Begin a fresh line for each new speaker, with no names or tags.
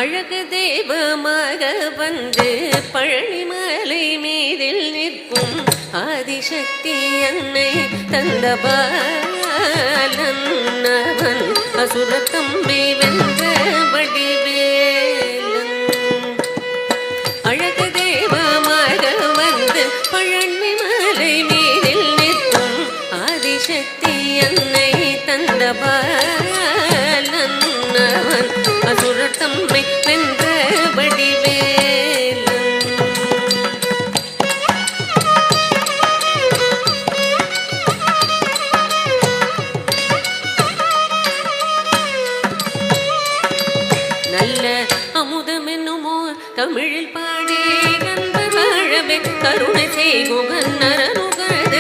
அழகு தெய்வமாக வந்து பழனிமலை மீதில் நிற்கும் ஆதிசக்தி அன்னை தந்த பாலன் அவன் அசுரத்தம்பி வென்ற வடிவேலன். அழகு தெய்வமாக வந்து பழனிமலை மீதில் நிற்கும் ஆதிசக்தி அன்னை தந்த பாலன் அவன் அசுரத்தம்பி வென்ற வடிவேலன். நல்ல அமுதம் என்னுமோ தமிழில் பாடி நண்பர் வாழவே கருணை செய்குகன் நரனுகத